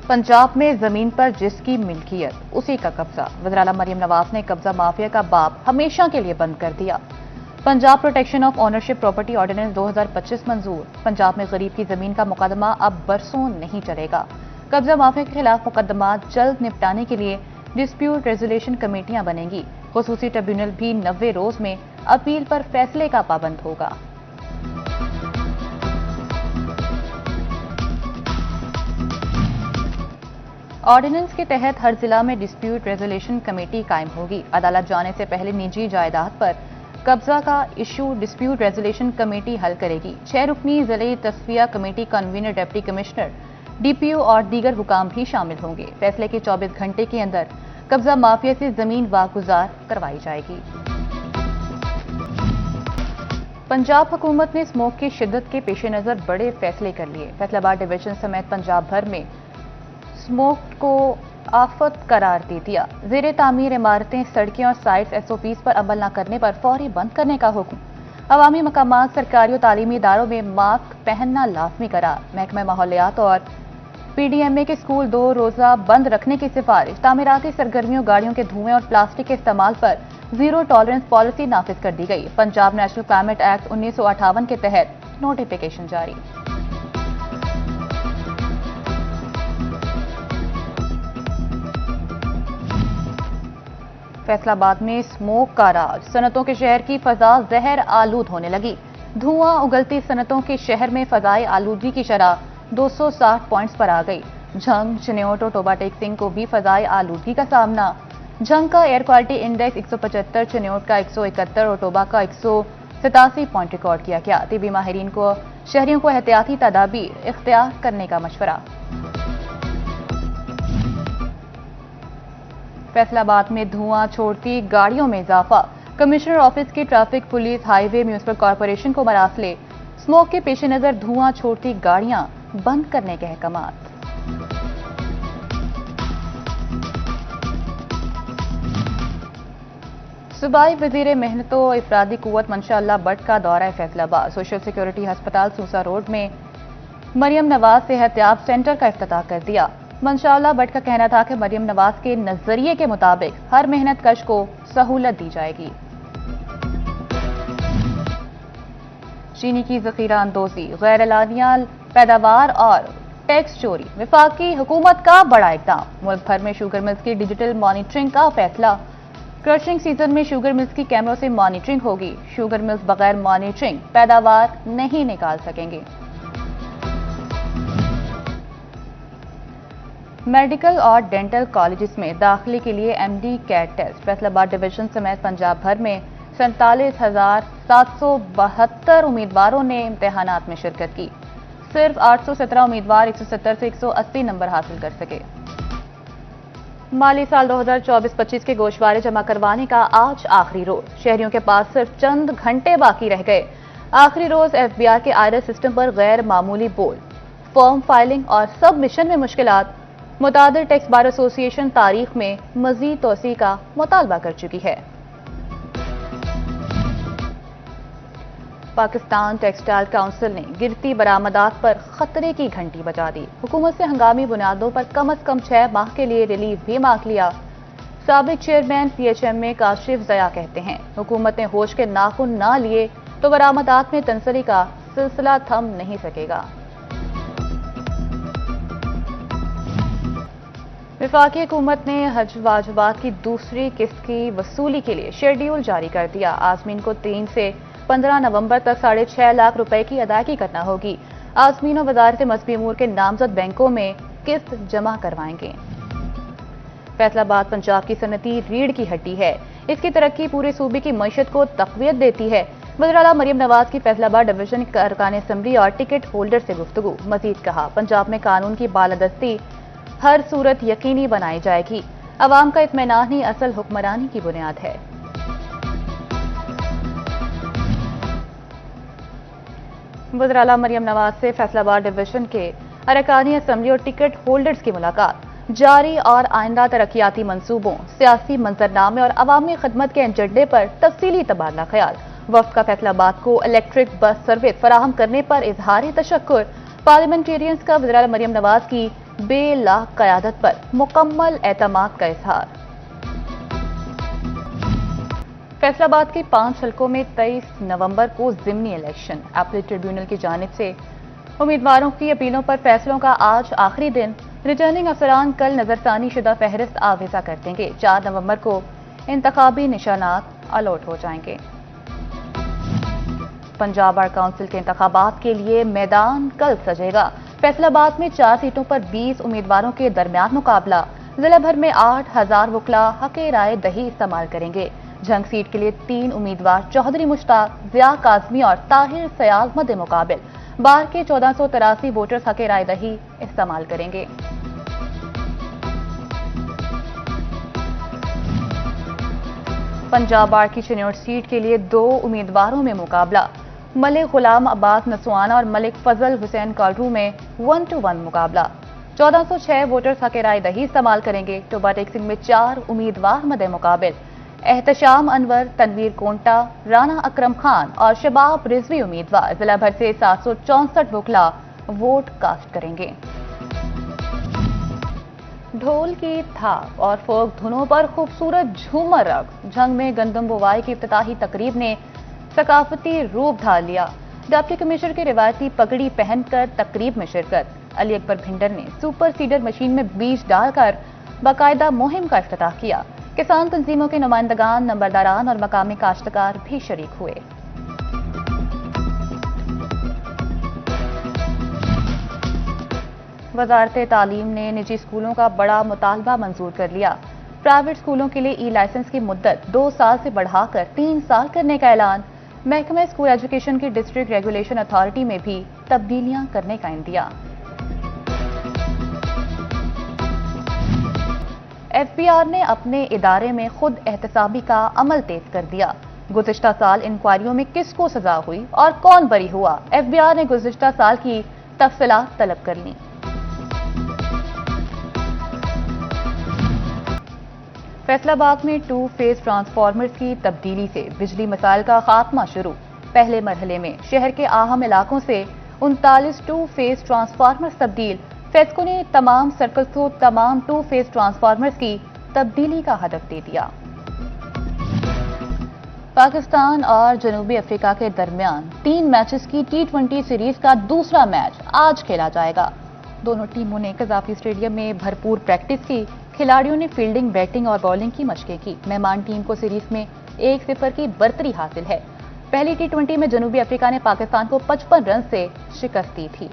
पंजाब में जमीन पर जिसकी मिल्कियत उसी का कब्जा। वज़ीर आला मरियम नवाज ने कब्जा माफिया का बाब हमेशा के लिए बंद कर दिया। Punjab protection of ownership property ordinance 2025 मंजूर। पंजाब में गरीब की जमीन का मुकदमा अब बरसों नहीं चलेगा। कब्जा माफिया के खिलाफ मुकदमा जल्द निपटाने के लिए डिस्प्यूट रेजोल्यूशन कमेटियां बनेंगी। खुसूसी ट्रिब्यूनल भी 90 रोज में अपील पर फैसले का पाबंद होगा। ऑर्डिनेंस के तहत हर जिला में डिस्प्यूट रेजोल्यूशन कमेटी कायम होगी। अदालत जाने से पहले निजी जायदाद पर कब्जा का इशू डिस्प्यूट रेजोल्यूशन कमेटी हल करेगी। 6 रुकनी जिले तस्फिया committee convener, deputy commissioner, DPO और दीगर हुकाम भी शामिल होंगे। फैसले के 24 घंटे के अंदर कब्जा माफिया से जमीन वागुजार करवाई जाएगी। पंजाब हुकूमत ने स्मोक की शिद्दत के पेश नजर बड़े फैसले कर लिए। फैसलाबाद डिवीजन समेत पंजाब भर में स्मोक को आफत करार दे दिया। ज़ेरे तामीर इमारतें, सड़कें और साइट्स एसओपीज पर अमल न करने पर फौरी बंद करने का हुक्म। अवामी मकामात, सरकारी और तालीमी इदारों में मास्क पहनना लाजमी करार। महकमा माहौलियात और पीडीएमए के स्कूल 2 रोजा बंद रखने की सिफारिश। तामीराती सरगर्मियों, गाड़ियों के धुएं और प्लास्टिक के इस्तेमाल पर जीरो टॉलरेंस पॉलिसी नाफिज कर दी गई। पंजाब नेशनल क्लाइमेट एक्ट 1958 के तहत नोटिफिकेशन जारी। फैसलाबाद में स्मोक का राज। सनतों के शहर की फजा जहर आलूद होने लगी। धुआं उगलती सनतों के शहर में फजाई आलूदगी की शरह 260 पॉइंट्स पर आ गई। झंग, चिन्योट और टोबा टेक सिंह को भी फजाई आलूदगी का सामना। झंग का एयर क्वालिटी इंडेक्स 175, चिन्योट का 171 और टोबा का 187 पॉइंट रिकॉर्ड किया गया। तिबी माहिरीन को शहरियों को एहतियाती तदाबीर इख्तियार करने का मशवरा। फैसलाबाद में धुआं छोड़ती गाड़ियों में इजाफा। कमिश्नर ऑफिस की traffic police, highway, municipal corporation को मरासले। स्मोक के पेश नजर धुआं छोड़ती गाड़ियां बंद करने के अहकामात। सूबाई वजीर मेहनत व इफरादी कुव्वत मंशा अल्लाह भट्ट का दौरा फैसलाबाद। सोशल सिक्योरिटी अस्पताल सूसा रोड में मरियम नवाज सेहतियाब सेंटर का इफ्तिताह कर दिया। मंशा अल्लाह भट्ट का कहना था कि मरियम नवाज के नजरिए के मुताबिक हर मेहनत कश को सहूलत दी जाएगी। चीनी की जखीरा अंदोजी, गैर एलानिया पैदावार और टैक्स चोरी। वफाकी हुकूमत का बड़ा इकदाम। मुल्क भर में शुगर मिल्स की डिजिटल मॉनिटरिंग का फैसला। क्रशिंग सीजन में शुगर मिल्स की कैमरों से मॉनिटरिंग होगी। शुगर मिल्स बगैर मॉनिटरिंग पैदावार नहीं निकाल सकेंगे। मेडिकल और डेंटल कॉलेजेस में दाखिले के लिए MD CAT test. Faisalabad division समेत पंजाब भर में 47,772 उम्मीदवारों ने इम्तिहानात में शिरकत की। सिर्फ 817 उम्मीदवार 170 से 180 नंबर हासिल कर सके। माली साल 2024-25 के गोशवारे जमा करवाने का आज आखिरी रोज। शहरियों के पास सिर्फ चंद घंटे बाकी रह गए। आखिरी रोज एफबीआर के आईआरएस सिस्टम पर गैर मामूली बोल। फॉर्म फाइलिंग और सबमिशन में मुश्किलात। मुतादिर टैक्स बार एसोसिएशन तारीख में मजीद तोसी का मुतालबा कर चुकी है। पाकिस्तान टेक्सटाइल काउंसिल ने गिरती बरामदात पर खतरे की घंटी बजा दी। हुकूमत से हंगामी बुनियादों पर कम अज कम 6 माह के लिए रिलीफ भी मांग लिया। साबिक चेयरमैन पीएचएमए काशिफ ज़या कहते हैं, हुकूमत ने होश के नाखून ना लिए तो बरामदात में तंसली का सिलसिला थम नहीं सकेगा। वफाकी हुकूमत ने हज वाजबात की दूसरी किस्त की वसूली के लिए शेड्यूल जारी कर दिया। आज़मीन को 3 से 15 नवंबर तक 6.5 लाख रुपए की अदायगी करना होगी। आज़मीन और वज़ारत मज़हबी अमूर के नामजद बैंकों में किस्त जमा करवाएंगे। फैसलाबाद पंजाब की सनती रीढ़ की हड्डी है। इसकी तरक्की पूरे सूबे की मईशत को तक़वियत देती है। वज़ीर आला मरियम नवाज की फैसलाबाद डिवीजन अरकान असम्बली और टिकट होल्डर से गुफ्तगू। मजीद कहा, पंजाब में कानून की बालादस्ती हर सूरत यकीनी बनाई जाएगी। अवाम का इत्मीनान ही असल हुक्मरानी की बुनियाद है। वज़ीर आला मरियम नवाज से फैसलाबाद डिवीजन के अरकानी असम्बली और टिकट होल्डर्स की मुलाकात। जारी और आइंदा तरक्याती मंसूबों, सियासी मंजरनामे और अवामी खदमत के एजेंडे पर तफसीली तबादला ख्याल। वफ्द का फैसलाबाद को इलेक्ट्रिक बस सर्विस फराहम करने पर इजहार तशक्कुर। पार्लियामेंटेरियंस का वज़ीर आला मरियम नवाज की बे लाख क़यादत पर मुकम्मल एतमाद का इजहार। फैसलाबाद के 5 हलकों में 23 नवंबर को ज़िमनी इलेक्शन। अपील ट्रिब्यूनल की जानिब से उम्मीदवारों की अपीलों पर फैसलों का आज आखिरी दिन। रिटर्निंग अफसरान कल नजरसानी शुदा फहरिस्त आवेजा कर देंगे। 4 नवंबर को इंतखाबी निशानात अलॉट हो जाएंगे। पंजाब बार काउंसिल के इंतखाबात के लिए मैदान कल सजेगा। फैसलाबाद में 4 सीटों पर 20 उम्मीदवारों के दरमियान मुकाबला। जिला भर में 8,000 वकला हक़ राय दही इस्तेमाल करेंगे। झंग सीट के लिए 3 उम्मीदवार चौधरी मुश्ताक, ज़िया काज़मी और ताहिर सयाल मद्दे मुकाबिल। बार के 1483 वोटर्स हक़ राय दही इस्तेमाल करेंगे। पंजाब बार की चिन्नौर सीट के लिए 2 उम्मीदवारों में मुकाबला। मलिक गुलाम अब्बास नसवाना और मलिक फजल हुसैन कालरू में 1-1 मुकाबला। 1406 वोटर्स हक़ राय दही इस्तेमाल करेंगे। टोबा टेक्सिंग में 4 उम्मीदवार मद्दे मुकाबिल। एहतशाम अनवर, तनवीर कोंटा, राना अकरम खान और शबाब रिजवी उम्मीदवार। जिला भर से 764 वकला वोट कास्ट करेंगे। ढोल की थाप और फोक धुनों पर खूबसूरत झूमर रक्स। झंग में गंदम बुवाई की इफ्तिताही तकरीब ने सकाफती रूप ढाल लिया। डिप्टी कमिश्नर की रिवायती पगड़ी पहनकर तकरीब में शिरकत। अली अकबर भिंडर ने सुपर सीडर मशीन में बीज डालकर बाकायदा मुहिम का इफ्तिताह किया। किसान तंजीमों के नुमाइंदगान, नंबरदारान और मकामी काश्तकार भी शरीक हुए। वजारत तालीम ने निजी स्कूलों का बड़ा मुतालबा मंजूर कर लिया। प्राइवेट स्कूलों के लिए ई लाइसेंस की मुद्दत 2 साल से बढ़ाकर 3 साल करने का ऐलान। महकमा स्कूल एजुकेशन की डिस्ट्रिक्ट रेगुलेशन अथॉरिटी में भी तब्दीलियां करने का इंदिया। एफबीआर ने अपने इदारे में खुद एहतसाबी का अमल तेज कर दिया। गुज़िश्ता साल इंक्वायरियों में किसको सजा हुई और कौन बरी हुआ, एफबीआर ने गुज़िश्ता साल की तफसीलात तलब कर ली। फैसलाबाद में 2 फेज ट्रांसफार्मर्स की तब्दीली से बिजली मसाइल का खात्मा शुरू। पहले मरहले में शहर के अहम इलाकों से 39 2 फेज ट्रांसफार्मर्स तब्दील। फेस्को ने तमाम सर्कल्स को तमाम 2 फेज ट्रांसफार्मर्स की तब्दीली का हदफ दे दिया। पाकिस्तान और जनूबी अफ्रीका के दरमियान 3 मैचेस की T20 सीरीज का दूसरा मैच आज खेला जाएगा। दोनों टीमों ने कज़ाफी स्टेडियम में भरपूर प्रैक्टिस की। खिलाड़ियों ने फील्डिंग, बैटिंग और बॉलिंग की मशकें की। मेहमान टीम को सीरीज में 1-0 की बर्तरी हासिल है। पहली T20 में जनूबी अफ्रीका ने पाकिस्तान को 55 रन से शिकस्त दी थी।